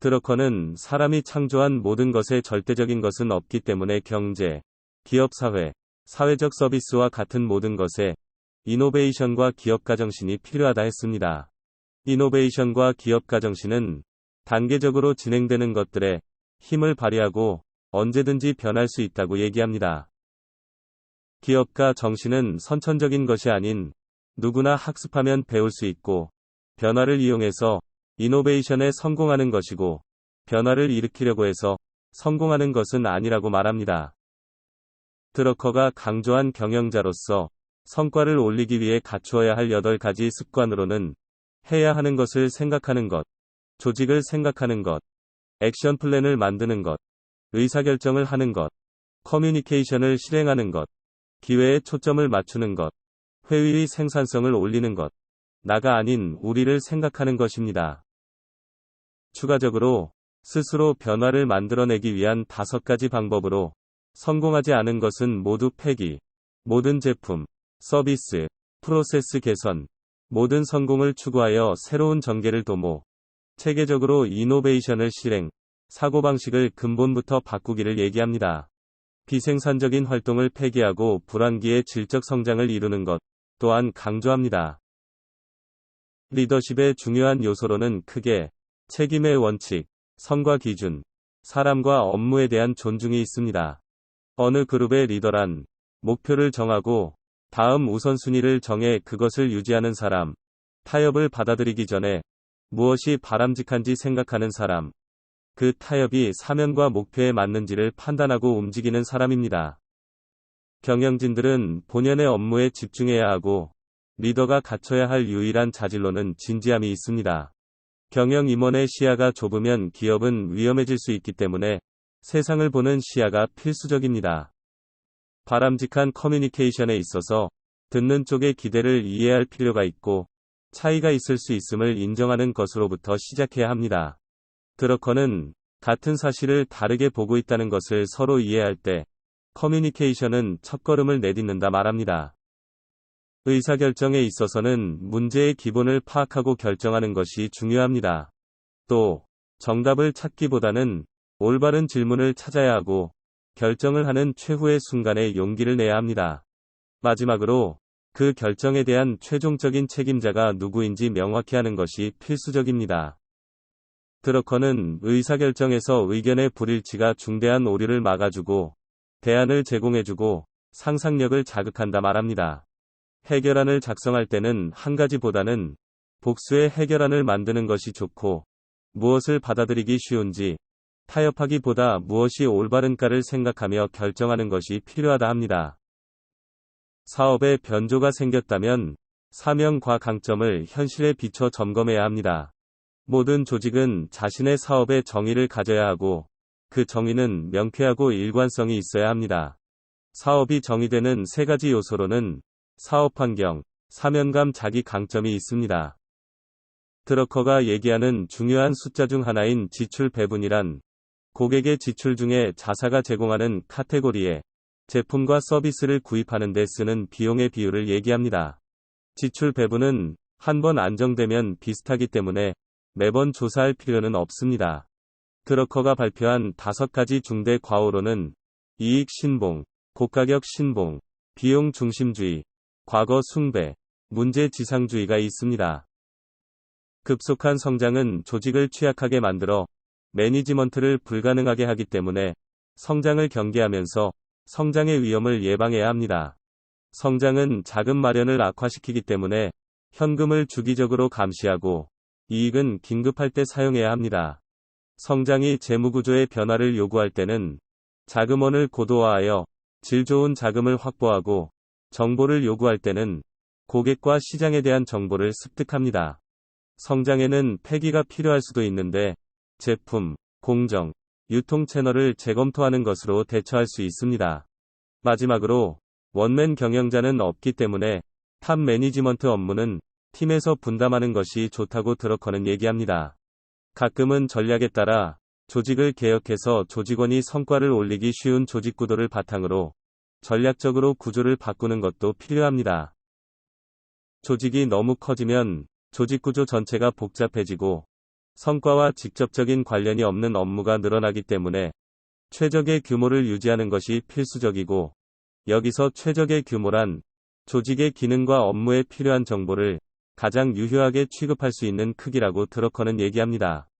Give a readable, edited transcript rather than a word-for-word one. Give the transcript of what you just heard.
드러커는 사람이 창조한 모든 것에 절대적인 것은 없기 때문에 경제, 기업 사회, 사회적 서비스와 같은 모든 것에 이노베이션과 기업가 정신이 필요하다 했습니다. 이노베이션과 기업가 정신은 단계적으로 진행되는 것들에 힘을 발휘하고 언제든지 변할 수 있다고 얘기합니다. 기업가 정신은 선천적인 것이 아닌 누구나 학습하면 배울 수 있고 변화를 이용해서 이노베이션에 성공하는 것이고 변화를 일으키려고 해서 성공하는 것은 아니라고 말합니다. 드러커가 강조한 경영자로서 성과를 올리기 위해 갖추어야 할 8가지 습관으로는 해야 하는 것을 생각하는 것, 조직을 생각하는 것, 액션 플랜을 만드는 것, 의사결정을 하는 것, 커뮤니케이션을 실행하는 것, 기회에 초점을 맞추는 것, 회의의 생산성을 올리는 것, 나가 아닌 우리를 생각하는 것입니다. 추가적으로 스스로 변화를 만들어내기 위한 5가지 방법으로 성공하지 않은 것은 모두 폐기, 모든 제품, 서비스, 프로세스 개선, 모든 성공을 추구하여 새로운 전개를 도모, 체계적으로 이노베이션을 실행, 사고방식을 근본부터 바꾸기를 얘기합니다. 비생산적인 활동을 폐기하고 불완기의 질적 성장을 이루는 것 또한 강조합니다. 리더십의 중요한 요소로는 크게 책임의 원칙, 성과 기준, 사람과 업무에 대한 존중이 있습니다. 어느 그룹의 리더란 목표를 정하고 다음 우선순위를 정해 그것을 유지하는 사람, 타협을 받아들이기 전에 무엇이 바람직한지 생각하는 사람, 그 타협이 사명과 목표에 맞는지를 판단하고 움직이는 사람입니다. 경영진들은 본연의 업무에 집중해야 하고 리더가 갖춰야 할 유일한 자질로는 진지함이 있습니다. 경영 임원의 시야가 좁으면 기업은 위험해질 수 있기 때문에 세상을 보는 시야가 필수적입니다. 바람직한 커뮤니케이션에 있어서 듣는 쪽의 기대를 이해할 필요가 있고 차이가 있을 수 있음을 인정하는 것으로부터 시작해야 합니다. 드러커는 같은 사실을 다르게 보고 있다는 것을 서로 이해할 때 커뮤니케이션은 첫걸음을 내딛는다 말합니다. 의사결정에 있어서는 문제의 기본을 파악하고 결정하는 것이 중요합니다. 또 정답을 찾기보다는 올바른 질문을 찾아야 하고 결정을 하는 최후의 순간에 용기를 내야 합니다. 마지막으로 그 결정에 대한 최종적인 책임자가 누구인지 명확히 하는 것이 필수적입니다. 드러커는 의사결정에서 의견의 불일치가 중대한 오류를 막아주고 대안을 제공해주고 상상력을 자극한다 말합니다. 해결안을 작성할 때는 한 가지보다는 복수의 해결안을 만드는 것이 좋고 무엇을 받아들이기 쉬운지 타협하기보다 무엇이 올바른가를 생각하며 결정하는 것이 필요하다 합니다. 사업에 변조가 생겼다면 사명과 강점을 현실에 비춰 점검해야 합니다. 모든 조직은 자신의 사업에 정의를 가져야 하고 그 정의는 명쾌하고 일관성이 있어야 합니다. 사업이 정의되는 3가지 요소로는 사업 환경, 사명감, 자기 강점이 있습니다. 드러커가 얘기하는 중요한 숫자 중 하나인 지출 배분이란 고객의 지출 중에 자사가 제공하는 카테고리에 제품과 서비스를 구입하는 데 쓰는 비용의 비율을 얘기합니다. 지출 배분은 한번 안정되면 비슷하기 때문에 매번 조사할 필요는 없습니다. 드러커가 발표한 5가지 중대 과오로는 이익 신봉, 고가격 신봉, 비용 중심주의, 과거 숭배, 문제 지상주의가 있습니다. 급속한 성장은 조직을 취약하게 만들어 매니지먼트를 불가능하게 하기 때문에 성장을 경계하면서 성장의 위험을 예방해야 합니다. 성장은 자금 마련을 악화시키기 때문에 현금을 주기적으로 감시하고 이익은 긴급할 때 사용해야 합니다. 성장이 재무구조의 변화를 요구할 때는 자금원을 고도화하여 질 좋은 자금을 확보하고 정보를 요구할 때는 고객과 시장에 대한 정보를 습득합니다. 성장에는 폐기가 필요할 수도 있는데 제품, 공정, 유통 채널을 재검토하는 것으로 대처할 수 있습니다. 마지막으로 원맨 경영자는 없기 때문에 탑 매니지먼트 업무는 팀에서 분담하는 것이 좋다고 드러커는 얘기합니다. 가끔은 전략에 따라 조직을 개혁해서 조직원이 성과를 올리기 쉬운 조직 구도를 바탕으로 전략적으로 구조를 바꾸는 것도 필요합니다. 조직이 너무 커지면 조직 구조 전체가 복잡해지고 성과와 직접적인 관련이 없는 업무가 늘어나기 때문에 최적의 규모를 유지하는 것이 필수적이고, 여기서 최적의 규모란 조직의 기능과 업무에 필요한 정보를 가장 유효하게 취급할 수 있는 크기라고 드러커는 얘기합니다.